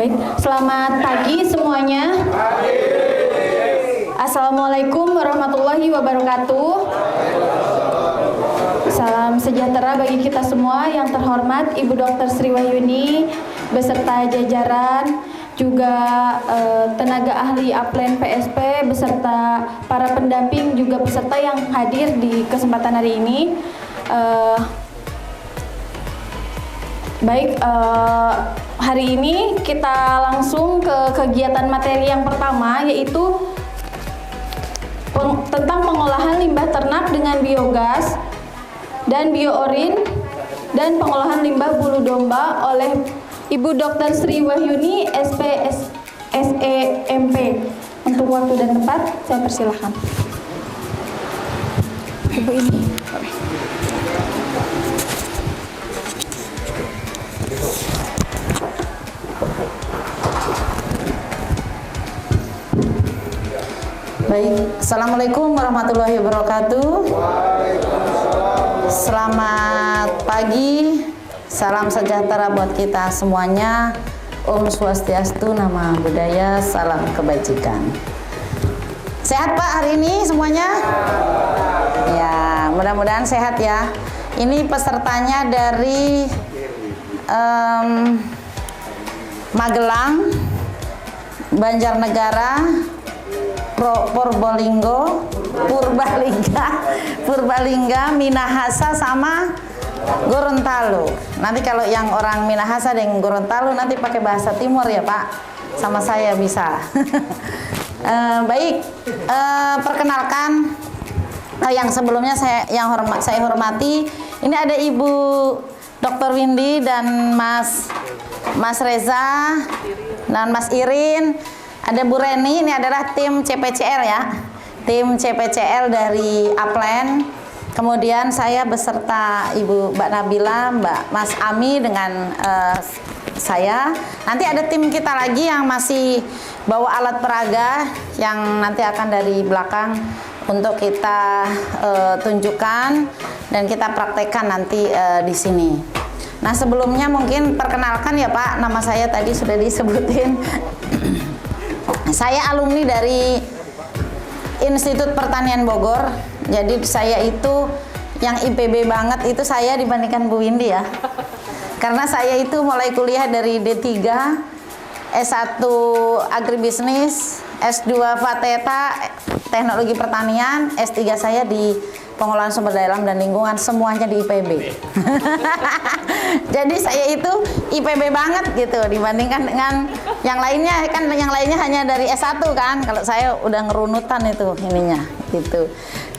Baik, selamat pagi semuanya. Assalamualaikum warahmatullahi wabarakatuh. Salam sejahtera bagi kita semua. Yang terhormat Ibu Dr. Sri Wahyuni beserta jajaran, juga tenaga ahli Aplen PSP beserta para pendamping, juga peserta yang hadir di kesempatan hari ini. Hari ini kita langsung ke kegiatan materi yang pertama, yaitu tentang pengolahan limbah ternak dengan biogas dan biourin dan pengolahan limbah bulu domba oleh Ibu Dr. Sri Wahyuni SPSEMP. Untuk waktu dan tempat saya persilahkan. Ibu ini. Baik, Assalamualaikum warahmatullahi wabarakatuh. Selamat pagi, salam sejahtera buat kita semuanya. Om Swastiastu, Namo Buddhaya, salam kebajikan. Sehat Pak hari ini semuanya? Ya, mudah-mudahan sehat ya. Ini pesertanya dari Magelang, Banjarnegara, Purbalingga, Minahasa sama Gorontalo. Nanti kalau yang orang Minahasa dan Gorontalo nanti pakai bahasa Timur ya Pak, sama saya bisa. Perkenalkan yang sebelumnya saya hormati. Ini ada Ibu Dr. Windy dan Mas Reza dan Mas Irin. Ada Bu Reni, ini adalah tim CPCL ya, tim CPCL dari Aplen. Kemudian saya beserta Ibu Mbak Nabila, Mas Ami dengan saya. Nanti ada tim kita lagi yang masih bawa alat peraga yang nanti akan dari belakang untuk kita tunjukkan dan kita praktekkan nanti di sini. Nah sebelumnya mungkin perkenalkan ya Pak, nama saya tadi sudah disebutin. Saya alumni dari Institut Pertanian Bogor. Jadi saya itu yang IPB banget itu saya dibandingkan Bu Windy ya. Karena saya itu mulai kuliah dari D3, S1 Agribisnis, S2 Fateta Teknologi Pertanian, S3 saya di Pengelolaan Sumber Daya Alam dan Lingkungan, semuanya di IPB. Jadi saya itu IPB banget gitu dibandingkan dengan yang lainnya, kan yang lainnya hanya dari S1 kan. Kalau saya udah ngerunutan itu ininya gitu.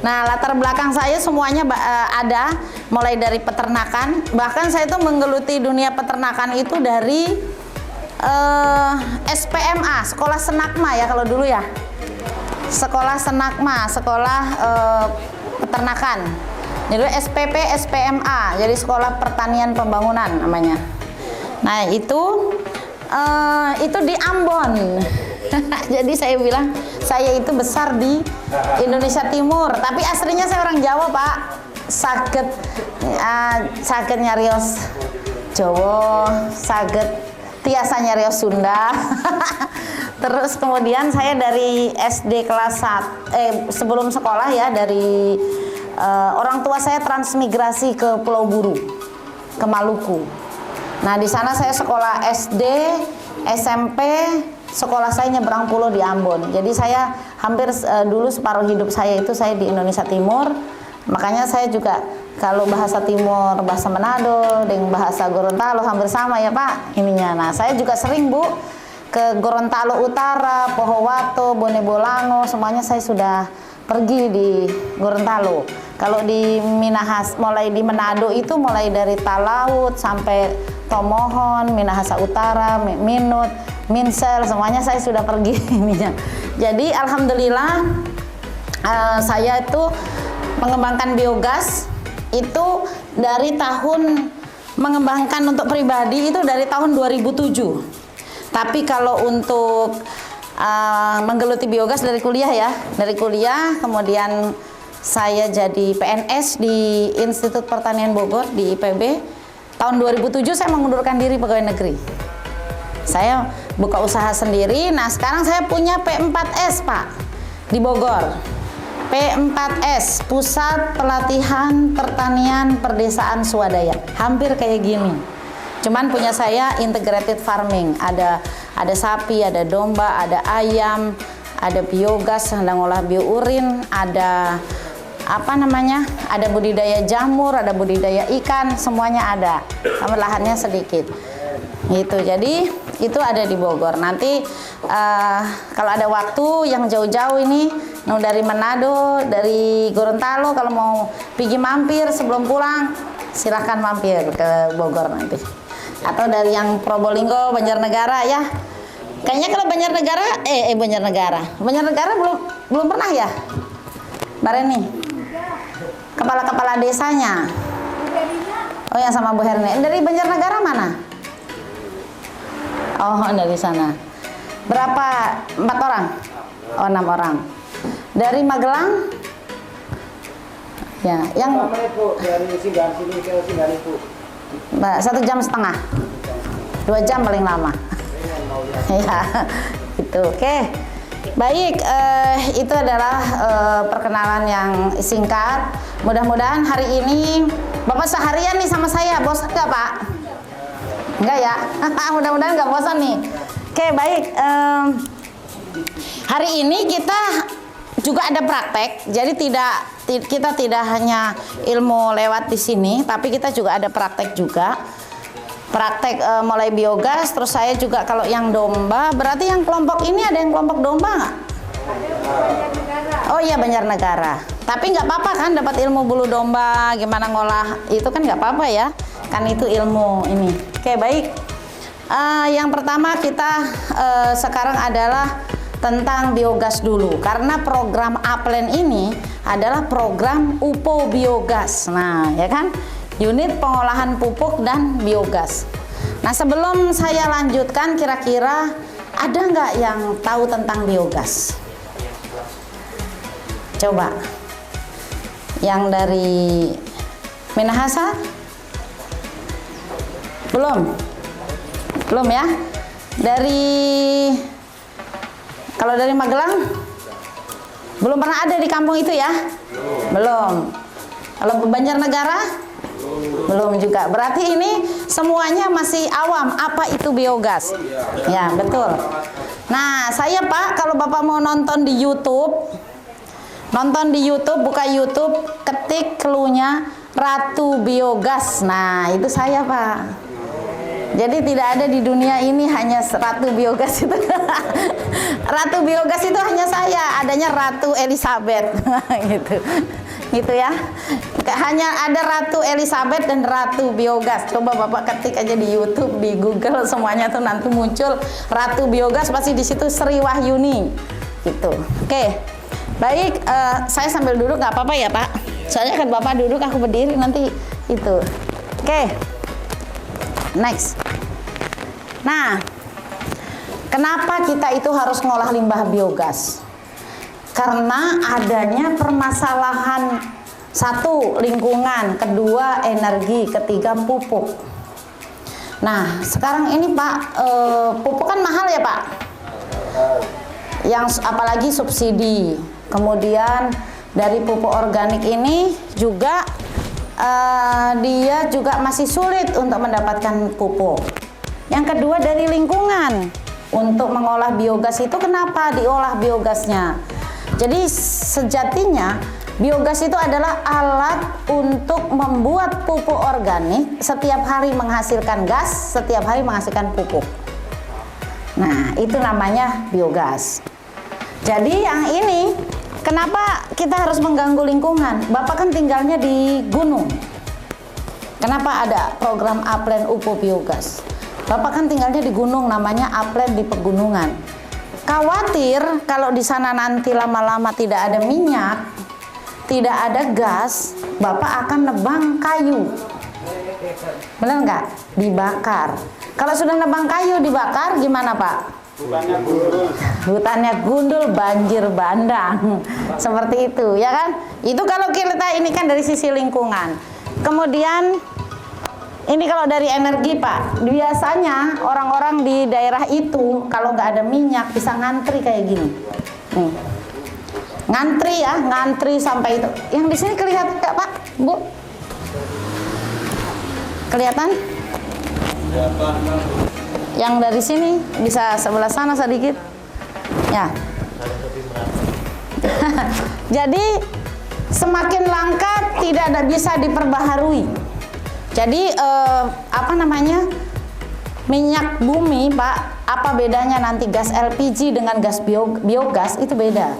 Nah, latar belakang saya semuanya ada mulai dari peternakan, bahkan saya itu menggeluti dunia peternakan itu dari SPMA, Sekolah Senakma ya kalau dulu ya. Sekolah Senakma, sekolah peternakan. Jadi SPP SPMA, jadi Sekolah Pertanian Pembangunan namanya. Nah itu di Ambon. Jadi saya bilang saya itu besar di Indonesia Timur, tapi aslinya saya orang Jawa Pak. Saged nyarios Jawa, saged tiasa nyarios Sunda. Terus kemudian saya dari SD kelas 1, sebelum sekolah ya, dari orang tua saya transmigrasi ke Pulau Buru, ke Maluku. Nah di sana saya sekolah SD, SMP, sekolah saya nyebrang pulau di Ambon. Jadi saya hampir dulu separuh hidup saya itu saya di Indonesia Timur. Makanya saya juga kalau bahasa Timur, bahasa Manado, dengan bahasa Gorontalo hampir sama ya Pak ininya. Nah saya juga sering Bu ke Gorontalo Utara, Pohowato, Bone Bolango, semuanya saya sudah pergi di Gorontalo. Kalau di Minahasa, mulai di Manado itu mulai dari Talaut sampai Tomohon, Minahasa Utara, Minut, Minsel, semuanya saya sudah pergi ininya. Jadi alhamdulillah saya itu mengembangkan biogas itu dari tahun, mengembangkan untuk pribadi itu dari tahun 2007. Tapi kalau untuk menggeluti biogas dari kuliah ya, dari kuliah kemudian saya jadi PNS di Institut Pertanian Bogor di IPB. Tahun 2007 saya mengundurkan diri pegawai negeri. Saya buka usaha sendiri. Nah, sekarang saya punya P4S, Pak, di Bogor. P4S, Pusat Pelatihan Pertanian Perdesaan Swadaya. Hampir kayak gini. Cuman punya saya integrated farming. Ada sapi, ada domba, ada ayam, ada biogas, ada ngolah biourin, ada apa namanya? Ada budidaya jamur, ada budidaya ikan, semuanya ada. Sama lahannya sedikit. Gitu. Jadi itu ada di Bogor. Nanti kalau ada waktu yang jauh-jauh ini, dari Manado, dari Gorontalo, kalau mau pergi mampir sebelum pulang, silahkan mampir ke Bogor nanti. Atau dari yang Probolinggo, Banjarnegara ya. Kayaknya kalau Banjarnegara belum pernah ya, Mbak Reni. Kepala-kepala desanya. Oh ya, sama Bu Herne. Dari Banjarnegara mana? Oh, dari sana. Berapa? 4 orang? Oh, 6 orang. Dari Magelang? Ya, yang dari Singgar sini ke Singgaripu. 1,5 jam. 2 jam paling lama. Ya, itu. Oke. Baik, itu adalah perkenalan yang singkat. Mudah-mudahan hari ini Bapak seharian nih sama saya, bosan nggak Pak? Enggak ya? Mudah-mudahan nggak bosan nih. Oke, baik. Hari ini kita juga ada praktek, jadi kita tidak hanya ilmu lewat di sini, tapi kita juga ada praktek juga. Praktek mulai biogas, terus saya juga kalau yang domba, berarti yang kelompok ini ada yang kelompok domba nggak? Oh iya, Banjarnegara. Tapi nggak apa-apa kan dapat ilmu bulu domba, gimana ngolah, itu kan nggak apa-apa ya, kan itu ilmu ini. Oke, baik. Yang pertama kita sekarang adalah tentang biogas dulu, karena program Aplen ini adalah program UPO Biogas. Nah, ya kan? Unit Pengolahan Pupuk dan Biogas. Nah, sebelum saya lanjutkan, kira-kira ada nggak yang tahu tentang biogas? Coba. Yang dari Minahasa? Belum ya? Kalau dari Magelang? Belum pernah ada di kampung itu ya? Belum. Kalau Banjarnegara? Belum juga. Berarti ini semuanya masih awam apa itu biogas. Ya, betul. Nah, saya Pak, kalau Bapak mau nonton di YouTube, buka YouTube, ketik cluenya Ratu Biogas. Nah, itu saya Pak. Jadi tidak ada di dunia ini hanya Ratu Biogas itu. Ratu Biogas itu hanya saya, adanya Ratu Elizabeth. gitu ya. Hanya ada Ratu Elizabeth dan Ratu Biogas. Coba Bapak ketik aja di YouTube, di Google, semuanya tuh nanti muncul Ratu Biogas, pasti di situ Sri Wahyuni. Gitu. Oke. Baik, saya sambil duduk nggak apa-apa ya Pak. Soalnya kan Bapak duduk, aku berdiri nanti itu. Oke. Next. Nah, kenapa kita itu harus ngolah limbah biogas? Karena adanya permasalahan, 1, lingkungan, 2, energi, 3, pupuk. Nah, sekarang ini Pak, pupuk kan mahal ya Pak? Yang apalagi subsidi. Kemudian dari pupuk organik ini juga dia juga masih sulit untuk mendapatkan pupuk. Yang kedua dari lingkungan. Untuk mengolah biogas itu kenapa diolah biogasnya? Jadi sejatinya biogas itu adalah alat untuk membuat pupuk organik, setiap hari menghasilkan gas, setiap hari menghasilkan pupuk. Nah, itu namanya biogas. Jadi yang ini, kenapa kita harus mengganggu lingkungan? Bapak kan tinggalnya di gunung. Kenapa ada program Aplen UPO Biogas? Bapak kan tinggalnya di gunung, namanya Aplen di pegunungan. Khawatir kalau di sana nanti lama-lama tidak ada minyak, tidak ada gas, Bapak akan nebang kayu. Benar nggak? Dibakar. Kalau sudah nebang kayu dibakar, gimana Pak? Hutannya gundul, banjir bandang. Seperti itu, ya kan? Itu kalau kita ini kan dari sisi lingkungan. Kemudian Ini kalau dari energi Pak, biasanya orang-orang di daerah itu kalau nggak ada minyak bisa ngantri kayak gini. Nih. Ngantri ya, ngantri sampai itu. Yang di sini kelihatan nggak Pak, Bu? Kelihatan? Yang dari sini bisa sebelah sana sedikit. Ya. Jadi semakin langka tidak ada bisa diperbaharui. Jadi apa namanya, minyak bumi Pak, apa bedanya nanti gas LPG dengan gas biogas itu beda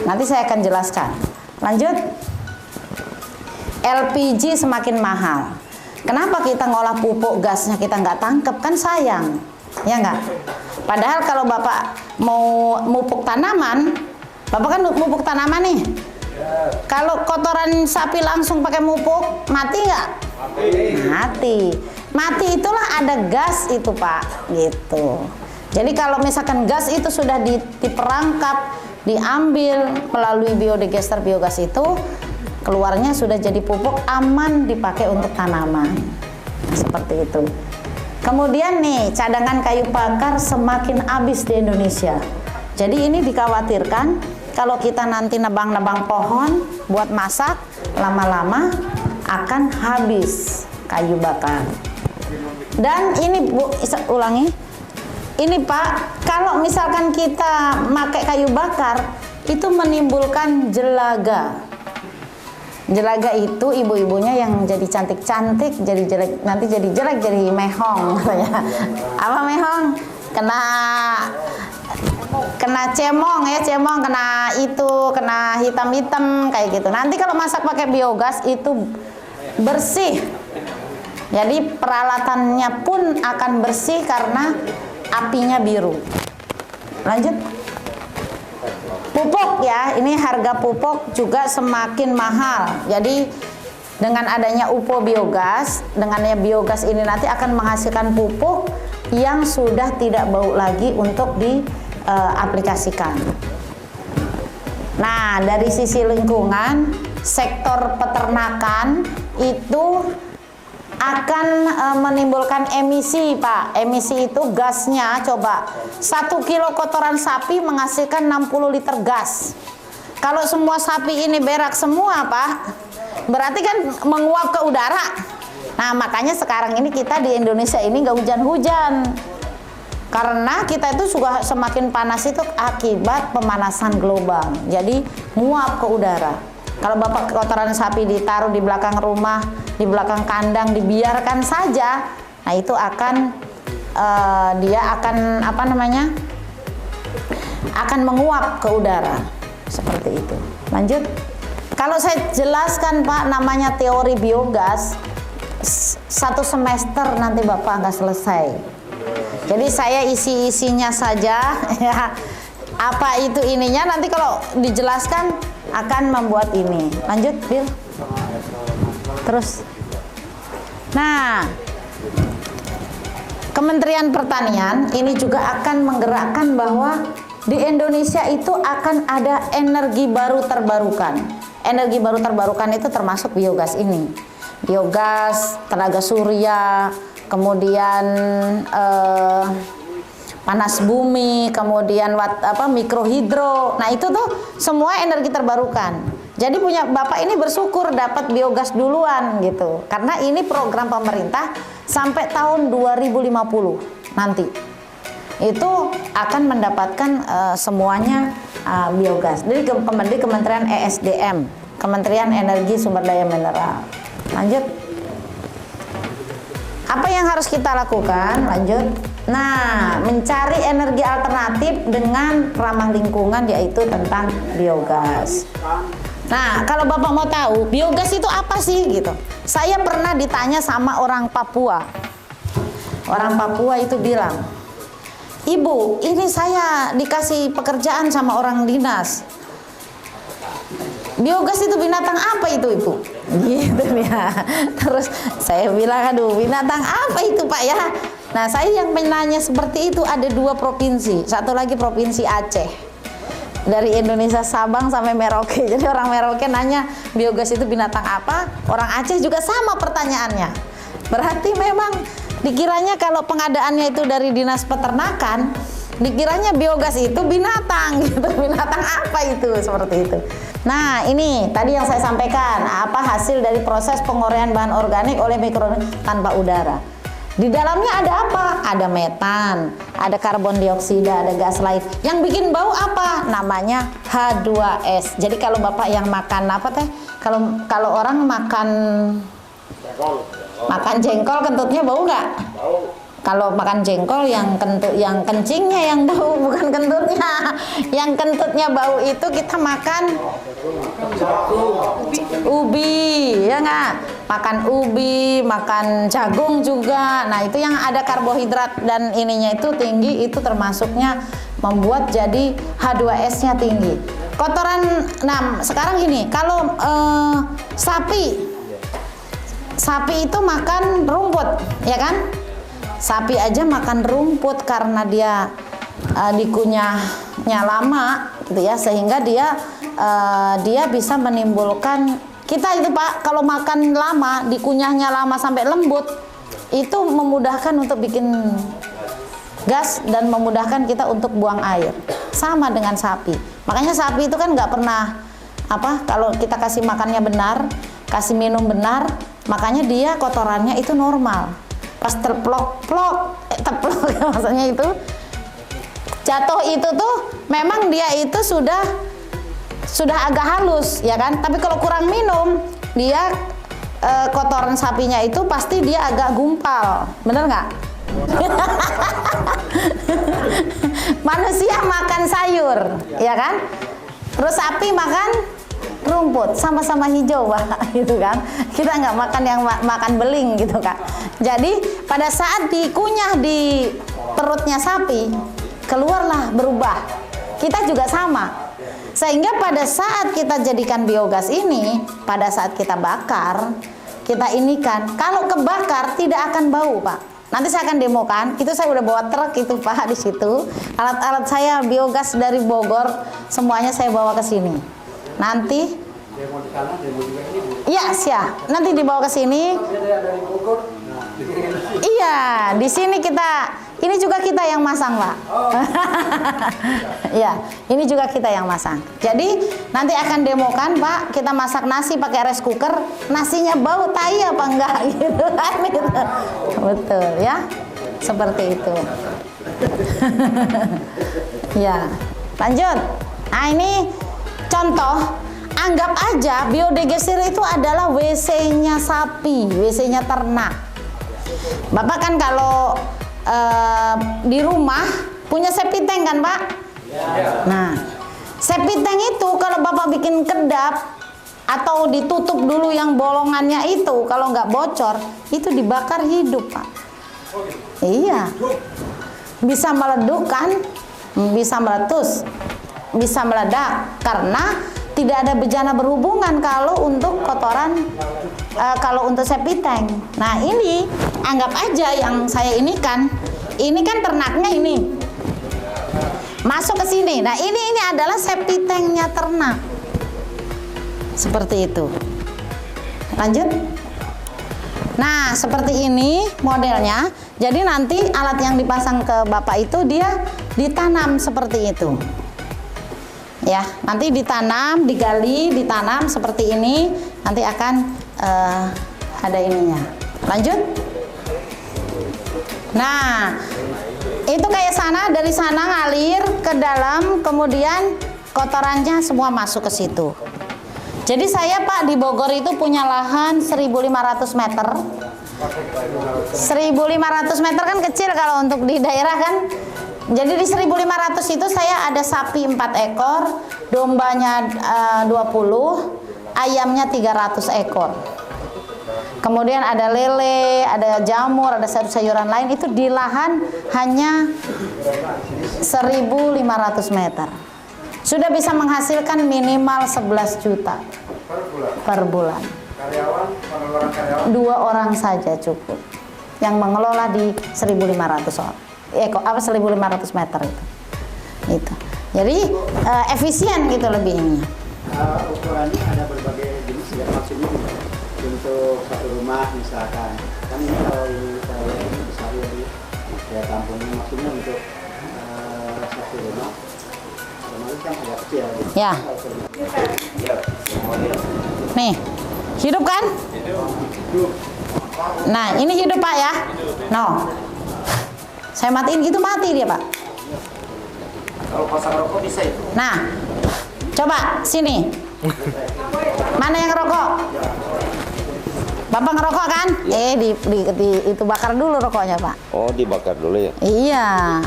nanti saya akan jelaskan. Lanjut, LPG semakin mahal. Kenapa kita ngolah pupuk gasnya kita nggak tangkep, kan sayang, ya nggak? Padahal kalau Bapak mau mupuk tanaman, Bapak kan mupuk tanaman nih. Kalau kotoran sapi langsung pakai mupuk, mati nggak? Mati. Mati itulah ada gas itu Pak, gitu. Jadi kalau misalkan gas itu sudah diperangkap, diambil melalui biodigester biogas itu, keluarnya sudah jadi pupuk, aman dipakai untuk tanaman. Seperti itu. Kemudian nih, cadangan kayu bakar semakin habis di Indonesia. Jadi ini dikhawatirkan kalau kita nanti nebang-nebang pohon buat masak, lama-lama akan habis kayu bakar. Dan ini Bu, ulangi. Ini Pak, kalau misalkan kita pakai kayu bakar, itu menimbulkan jelaga. Jelaga itu ibu-ibunya yang jadi cantik-cantik, jadi jelek, nanti jadi jelek, jadi mehong katanya. Apa mehong? Kena cemong ya, cemong, kena itu, kena hitam-hitam kayak gitu. Nanti kalau masak pakai biogas itu bersih. Jadi peralatannya pun akan bersih karena apinya biru. Lanjut. Pupuk ya, ini harga pupuk juga semakin mahal. Jadi dengan adanya UPO biogas, dengannya biogas ini nanti akan menghasilkan pupuk yang sudah tidak bau lagi untuk diaplikasikan. Nah, dari sisi lingkungan, sektor peternakan itu akan menimbulkan emisi Pak. Emisi itu gasnya, coba 1 kilo kotoran sapi menghasilkan 60 liter gas. Kalau semua sapi ini berak semua Pak, berarti kan menguap ke udara. Nah makanya sekarang ini kita di Indonesia ini nggak hujan-hujan, karena kita itu juga semakin panas itu akibat pemanasan global. Jadi nguap ke udara. Kalau Bapak kotoran sapi ditaruh di belakang rumah, di belakang kandang, dibiarkan saja, nah itu akan dia akan apa namanya, akan menguap ke udara seperti itu. Lanjut. Kalau saya jelaskan Pak, namanya teori biogas, 1 semester nanti Bapak nggak selesai. Jadi saya isi-isinya saja ya. Apa itu ininya, nanti kalau dijelaskan akan membuat ini. Lanjut, Bill. Terus. Nah, Kementerian Pertanian ini juga akan menggerakkan bahwa di Indonesia itu akan ada energi baru terbarukan. Energi baru terbarukan itu termasuk biogas ini. Biogas, tenaga surya, kemudian panas bumi, kemudian mikrohidro. Nah itu tuh semua energi terbarukan. Jadi punya Bapak ini bersyukur dapat biogas duluan gitu, karena ini program pemerintah sampai tahun 2050 nanti itu akan mendapatkan semuanya biogas. Jadi Kementerian ESDM, Kementerian Energi Sumber Daya Mineral. Lanjut. Apa yang harus kita lakukan? Lanjut. Nah, mencari energi alternatif dengan ramah lingkungan, yaitu tentang biogas. Nah, kalau Bapak mau tahu biogas itu apa sih gitu. Saya pernah ditanya sama orang Papua. Orang Papua itu bilang, "Ibu, ini saya dikasih pekerjaan sama orang dinas. Biogas itu binatang apa itu Ibu?" Gitu ya. Terus saya bilang, "Aduh, binatang apa itu Pak ya?" Nah, saya yang menanya seperti itu ada 2 provinsi. Satu lagi provinsi Aceh. Dari Indonesia Sabang sampai Merauke. Jadi orang Merauke nanya biogas itu binatang apa, orang Aceh juga sama pertanyaannya. Berarti memang dikiranya kalau pengadaannya itu dari Dinas Peternakan, dikiranya biogas itu binatang gitu. Binatang apa itu? Seperti itu. Nah, ini tadi yang saya sampaikan, apa hasil dari proses penguraian bahan organik oleh mikroorganisme tanpa udara. Di dalamnya ada apa? Ada metan, ada karbon dioksida, ada gas lain. Yang bikin bau apa? Namanya H2S. Jadi kalau Bapak yang makan apa teh? Kalau orang makan jengkol kentutnya bau nggak? Bau. Kalau makan jengkol yang kencingnya yang bau, bukan kentutnya. Yang kentutnya bau itu kita makan ubi, ya nggak? Makan ubi, makan jagung juga. Nah itu yang ada karbohidrat dan ininya itu tinggi, itu termasuknya membuat jadi H2S-nya tinggi. Kotoran, nah sekarang gini, kalau sapi itu makan rumput, ya kan? Sapi aja makan rumput karena dia dikunyahnya lama, gitu ya, sehingga dia bisa menimbulkan kita itu Pak, kalau makan lama, dikunyahnya lama sampai lembut, itu memudahkan untuk bikin gas dan memudahkan kita untuk buang air. Sama dengan sapi. Makanya sapi itu kan nggak pernah kalau kita kasih makannya benar, kasih minum benar, makanya dia kotorannya itu normal. Pas teplok maksudnya itu jatuh itu tuh memang dia itu sudah agak halus, ya kan? Tapi kalau kurang minum, dia kotoran sapinya itu pasti dia agak gumpal, bener nggak? Manusia makan sayur, ya kan? Terus sapi makan rumput, sama-sama hijau Pak, gitu kan. Kita nggak makan yang makan beling gitu Kak. Jadi pada saat dikunyah di perutnya sapi, keluarlah berubah. Kita juga sama. Sehingga pada saat kita jadikan biogas ini, pada saat kita bakar, kita inikan, kalau kebakar tidak akan bau Pak. Nanti saya akan demokan, itu saya udah bawa truk itu Pak di situ. Alat-alat saya biogas dari Bogor, semuanya saya bawa ke sini. Nanti Demo di sana, demo juga ini Bu. iya, siap. Nanti dibawa ke sini. Dari Bogor. Iya, di sini ini juga kita yang masang, Pak. Iya, ini juga kita yang masang. Jadi nanti akan demokan, Pak, kita masak nasi pakai rice cooker, nasinya bau tai apa enggak gitu kan gitu. Betul ya. Seperti itu. Ya, lanjut. Nah, ini contoh. Anggap aja biodegesir itu adalah WC-nya sapi, WC-nya ternak. Bapak kan kalau di rumah punya septic tank kan Pak? Ya. Nah, septic tank itu kalau Bapak bikin kedap atau ditutup dulu yang bolongannya itu, kalau nggak bocor, itu dibakar hidup Pak. Iya. Bisa meleduk kan? Bisa meletus, bisa meledak karena tidak ada bejana berhubungan kalau untuk kotoran, kalau untuk septic tank. Nah ini anggap aja yang saya ini kan ternaknya ini masuk ke sini. Nah ini adalah septic tanknya ternak. Seperti itu. Lanjut. Nah seperti ini modelnya. Jadi nanti alat yang dipasang ke Bapak itu dia ditanam seperti itu. Ya, nanti ditanam, digali, ditanam seperti ini, nanti akan ada ininya. Lanjut. Nah, itu kayak dari sana ngalir ke dalam, kemudian kotorannya semua masuk ke situ. Jadi saya Pak di Bogor itu punya lahan 1.500 meter. 1.500 meter kan kecil kalau untuk di daerah kan. Jadi di 1.500 itu saya ada sapi 4 ekor, dombanya 20, ayamnya 300 ekor. Kemudian ada lele, ada jamur, ada sayur-sayuran lain, itu di lahan hanya 1.500 meter. Sudah bisa menghasilkan minimal 11 juta per bulan. Karyawan, pengelola karyawan. 2 orang saja cukup yang mengelola di 1.500 1.500 meter itu. Jadi efisien gitu lebih ini. Ukurannya ada berbagai jenis ya maksudnya. untuk satu rumah misalkan. Kan ini kalau ini saya ini besar ya tampungnya maksudnya untuk satu rumah. Otomatis kan agak kecil. Ya. Nih, hidup kan? Nah, ini hidup Pak ya. No. Saya matiin gitu mati dia Pak. Kalau pasang rokok bisa itu. Nah, coba sini. Mana yang ngerokok? Bapak ngerokok kan? Itu bakar dulu rokoknya Pak. Oh, dibakar dulu ya? Iya.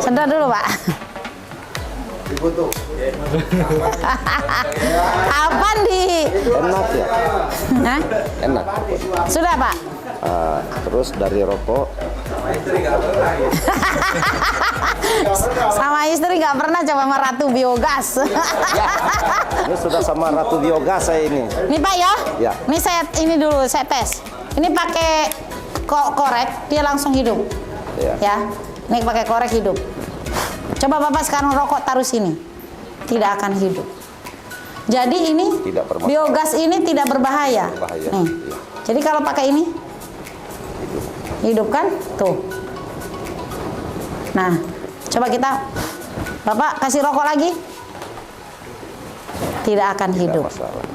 Sedot dulu Pak. Dibutuh. Apaan di? Enak ya? Hah? Enak. Sudah Pak. Terus dari rokok, Sama istri nggak pernah coba sama Ratu Biogas. ini sudah sama Ratu Biogas saya ini. Nih Pak ya? Ya. Ini saya tes. Ini pakai korek, dia langsung hidup. Ya. Ya. Ini pakai korek hidup. Coba Bapak sekarang rokok taruh sini. Tidak akan hidup. Jadi ini Tidak bermasalah. biogas ini tidak berbahaya. Berbahaya, Nih. iya. Jadi kalau pakai ini hidup kan? Tuh. Nah, coba kita Bapak kasih rokok lagi. Tidak akan Tidak hidup. masalah.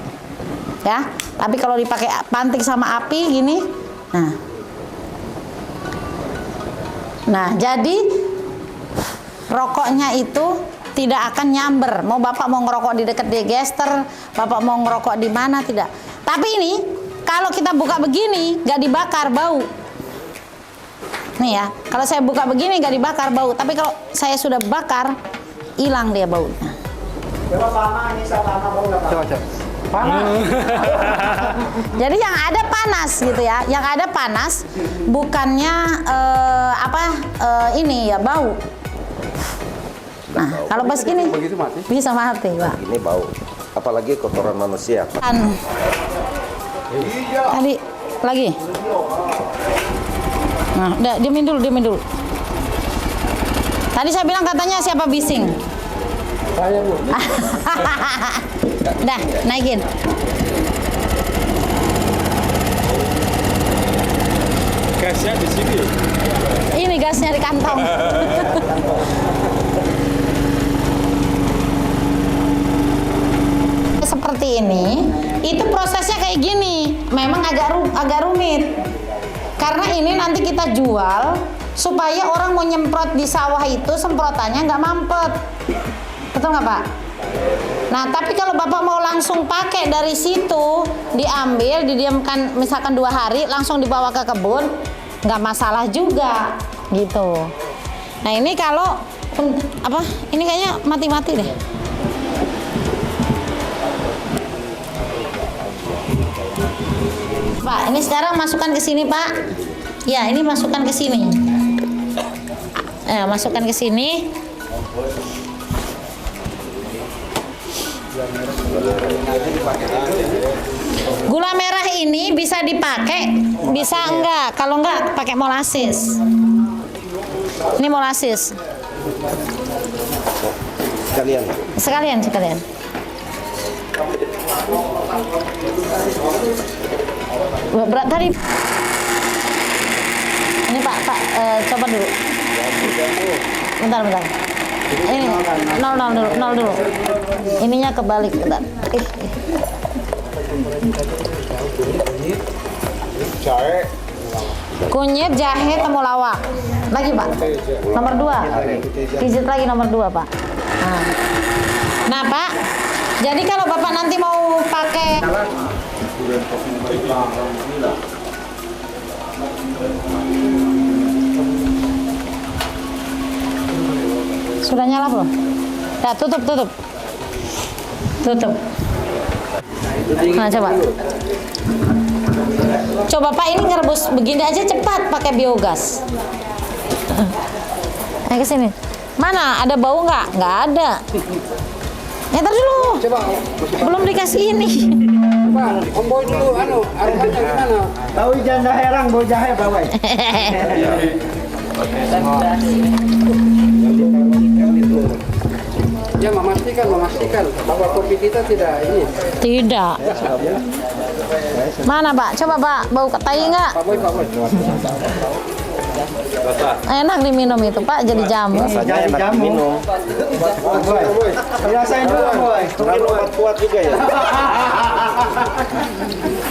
Ya, tapi kalau dipakai pantik sama api gini, nah jadi rokoknya itu tidak akan nyamber. Mau Bapak mau ngerokok di dekat digester, Bapak mau ngerokok di mana tidak. Tapi ini kalau kita buka begini nggak dibakar bau. Nih ya, kalau saya buka begini nggak dibakar bau, tapi kalau saya sudah bakar hilang dia baunya. Coba lama ini sama bau nggak Pak? Coba. Panas. Jadi yang ada panas gitu ya, yang ada panas bukannya ini ya bau. Nah kalau pas gini Begitu mati. bisa mati Pak. Ini bau. Apalagi kotoran manusia. Tadi lagi. Nah, udah diemin dulu. Tadi saya bilang katanya siapa bising. Saya Bu. Dah, naikin. Gasnya di sini. Ini gasnya di kantong. Seperti ini, itu prosesnya kayak gini. Memang agak rumit. Karena ini nanti kita jual supaya orang mau nyemprot di sawah itu semprotannya nggak mampet. Betul nggak Pak? Nah, tapi kalau Bapak mau langsung pakai dari situ, diambil, didiamkan misalkan 2 hari, langsung dibawa ke kebun, nggak masalah juga, gitu. Nah, ini kalau ini kayaknya mati-mati deh. Pak, ini sekarang masukkan ke sini, Pak. Ya, ini masukkan ke sini. Masukkan ke sini. Gula merah ini bisa dipakai, bisa enggak? Kalau enggak, pakai molasses. Ini molasses. Sekalian. Sekalian. Berat tadi. Ini Pak, coba dulu. Bentar. Ini nol dulu. Ininya kebalik, bentar. Kunyit, jahe, temulawak. Lagi Pak. Nomor 2. Pijit lagi nomor 2 Pak. Nah Pak, jadi kalau Bapak nanti mau pakai sudah nyala belum? Nah, tutup. Nah, coba Pak, ini ngerebus begini aja cepat pakai biogas. Ayo ke sini. Mana? Ada bau nggak? Nggak ada. Ntar dulu. Coba. Belum dikasih ini. Coba, Om Boy dulu aromanya gimana? Tahu ikan jahe herang, bau jahe bawai. Dia memastikan bahwa kopi kita tidak ini. Tidak. Mana Pak? Coba Pak, bau tai nggak? Pak Boy. Enak diminum itu Pak, jadi jamu. Rasanya enak minum. Rasain dulu, Boy. Terlalu kuat juga ya.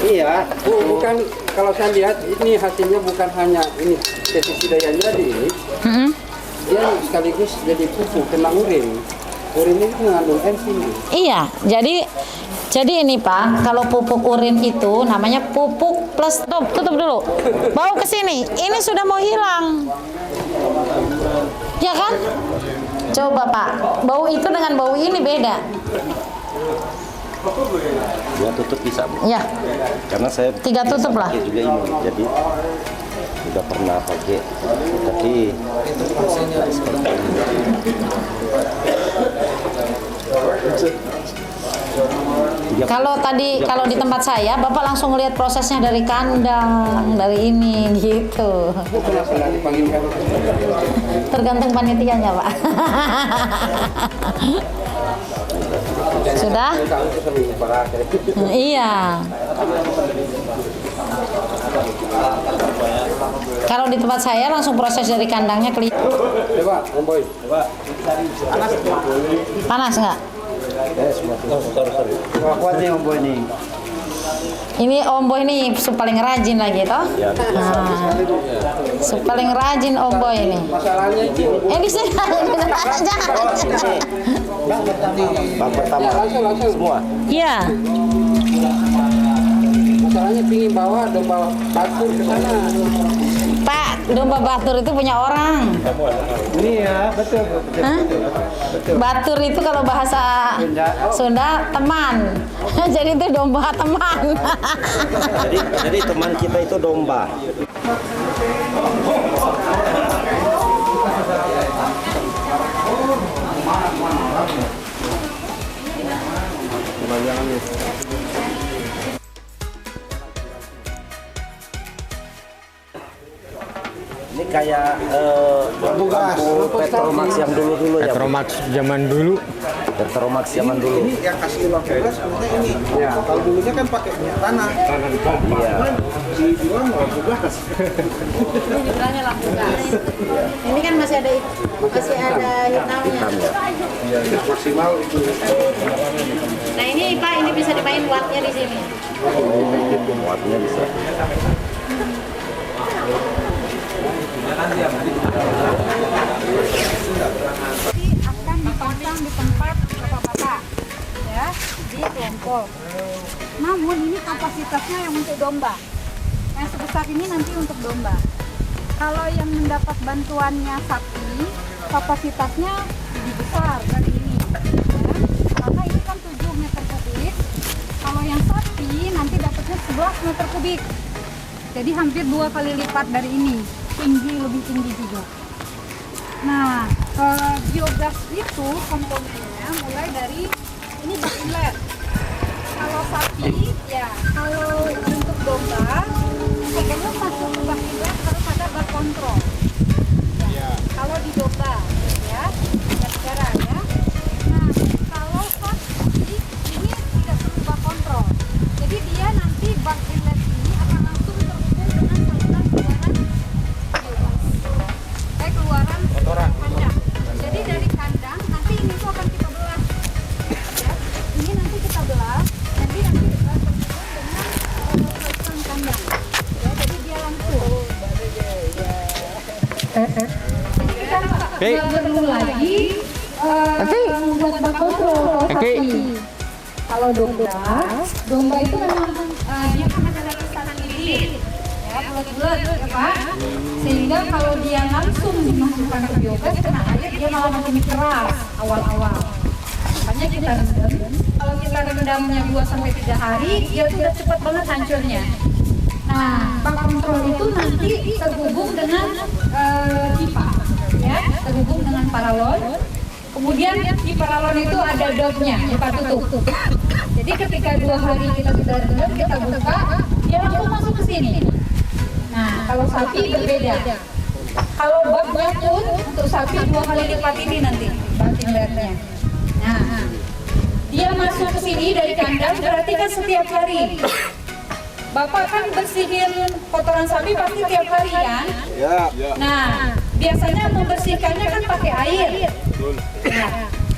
Iya. Bukan, kalau saya lihat ini hasilnya bukan hanya ini pestisida yang jadi ini, Mm-mm. dia sekaligus jadi pupuk kena urin. Urin ini mengandung enzim. Iya, jadi ini Pak, kalau pupuk urin itu namanya pupuk plus tutup dulu. Bau ke sini. Ini sudah mau hilang. Ya kan? Coba Pak, bau itu dengan bau ini beda. Ya tutup bisa, Bu. Ya, Karena saya 3 tutup lah. pakai juga ini, jadi sudah pernah pakai, tapi nggak seperti ini. Kalau di tempat saya, Bapak langsung lihat prosesnya dari kandang, dari ini gitu. Tergantung panitianya, Pak. Sudah? Iya. Kalau di tempat saya langsung proses dari kandangnya kelihatan. Coba, Om Boy. Panas nggak? Kuat nih Om Boy nih. Ini Om Boy ini paling rajin lagi toh? Ya, Paling rajin Om Boy ini. Masalahnya itu Di sini jangan. bak pertama semua. Iya. masalahnya pingin bawa domba batur ke sana. Pak, domba batur itu punya orang. Ini ya, betul. Hah? Batur itu kalau bahasa Sunda teman. Jadi itu domba teman. Jadi teman kita itu domba. Ini kayak lampu Petromax yang dulu-dulu ya. Petromax zaman dulu. Petromax zaman dulu. Ini yang kasih lampu gas sebenarnya ini. Ya. Kalau dulunya kan pakai minyak tanah. Tanah dipompa. Iya. Dijual lampu gas. Ini dibilangnya lampu gas. Ini kan masih ada hitamnya. Hitam ya. Iya, maksimal itu. Nah ini Pak, ini bisa dimain wattnya di sini. Muatnya bisa. Akan dipasang di tempat bapak-bapak ya di kelompok. Namun ini kapasitasnya yang untuk domba. Yang sebesar ini nanti untuk domba. Kalau yang mendapat bantuannya sapi, kapasitasnya lebih besar dari ini. Ya. Karena ini kan 7 meter kubik. Kalau yang sapi nanti dapatnya 11 meter kubik. Jadi hampir 2 kali lipat dari ini. Lebih tinggi juga. Nah, biogas itu komponennya mulai dari ini bak inlet. Kalau sapi, ya kalau untuk domba, sebelum masuk ke bak inlet harus ada bak kontrol. Ya. Kalau di domba, ya, sekarang ya. Nah, kalau sapi ini tidak perlu bak kontrol. Jadi dia nanti bak inlet ini akan langsung terhubung dengan saluran keluaran kandang. Jadi dari kandang nanti ini tuh akan kita belah. Ya. Ini nanti kita belah, nanti terhubung dengan saluran kandang. Ya, jadi dia langsung. Jadi kita nggak perlu lagi membuat bak kontrol sapi. Kalau domba itu memang dia kan ada listanan lilin. Ya, bulat-bulat ya Pak. Sehingga kalau dia langsung dimasukkan ke biogas kena air, dia malah makin keras awal-awal. Makanya kita rendam. Kalau kita rendamnya 2-3 hari, dia sudah cepat banget hancurnya. Nah, bak kontrol itu nanti terhubung dengan pipa, ya, terhubung dengan paralon. Kemudian di paralon itu ada dopnya, pipa tutup. Jadi ketika 2 hari kita sudah rendam, kita buka, dia langsung masuk ke sini. Nah, kalau sapi berbeda. Kalau baknya pun untuk sapi 2 kali lipat ini nanti bak inletnya. Nah, dia masuk ke sini dari kandang berarti kan setiap hari. Bapak kan bersihin kotoran sapi pasti tiap hari kan? Ya. Nah, biasanya membersihkannya kan pakai air. Nah,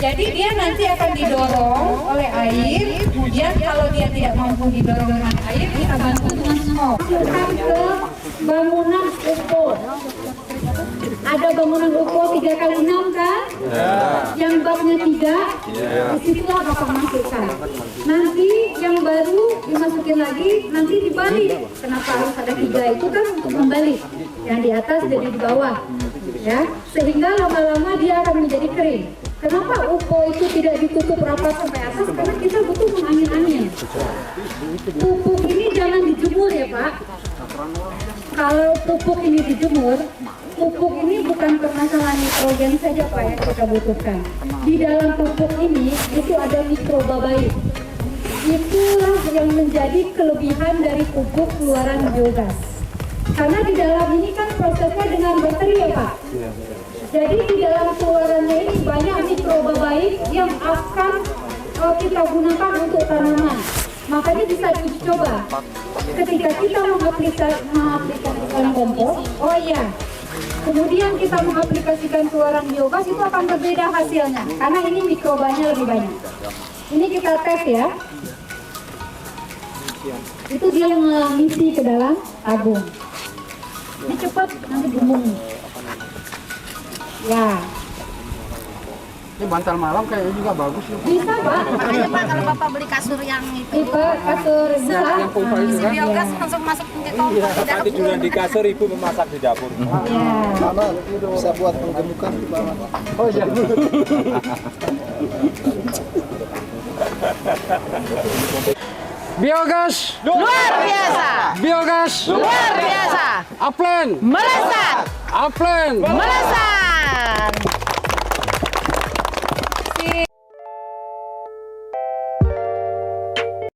jadi dia nanti akan didorong oleh air. Kemudian kalau dia tidak mampu didorong dengan air, kita bantu dengan smog. Masukkan ke bangunan UPO. Ada bangunan UPO 3x6 kan? Yang baknya 3, disitulah Bapak masukkan. Nanti yang baru dimasukin lagi, nanti dibalik. Kenapa harus ada 3 itu kan untuk membalik. Yang di atas jadi di bawah. Ya, sehingga lama-lama dia akan menjadi kering. Kenapa UPO itu tidak ditutup rapat sampai atas? Karena kita butuh mengangin-angin. Pupuk ini jangan dijemur ya Pak. Kalau pupuk ini dijemur, pupuk ini bukan permasalahan nitrogen saja Pak yang kita butuhkan. Di dalam pupuk ini itu ada mikroba baik. Itulah yang menjadi kelebihan dari pupuk keluaran biogas. Karena di dalam ini kan prosesnya dengan bakteri ya Pak. Jadi di dalam keluarannya ini banyak mikroba baik yang akan kita gunakan untuk tanaman. Makanya bisa diuji coba. Ketika kita mengaplikasikan kompos, oh iya, kemudian kita mengaplikasikan keluaran biogas itu akan berbeda hasilnya. Karena ini mikrobanya lebih banyak. Ini kita tes ya. Itu dia yang mengisi ke dalam tabung. Ini cepat, nanti gembung. Ya. Ini bantal malam kayaknya juga bagus ya. Bisa Pak. Makanya Pak kalau Bapak beli kasur yang itu. Pak, kasur bisa. Yang pompa itu kan. Biogas langsung masuk ke kompor. Bapak tiduran di kasur, ibu memasak di dapur. Ya. Mana bisa buat penggemukan di bawah. Oh iya. Biogas Luar biasa. Biogas Luar biasa. Aplen Melesat. Aplen Melesat.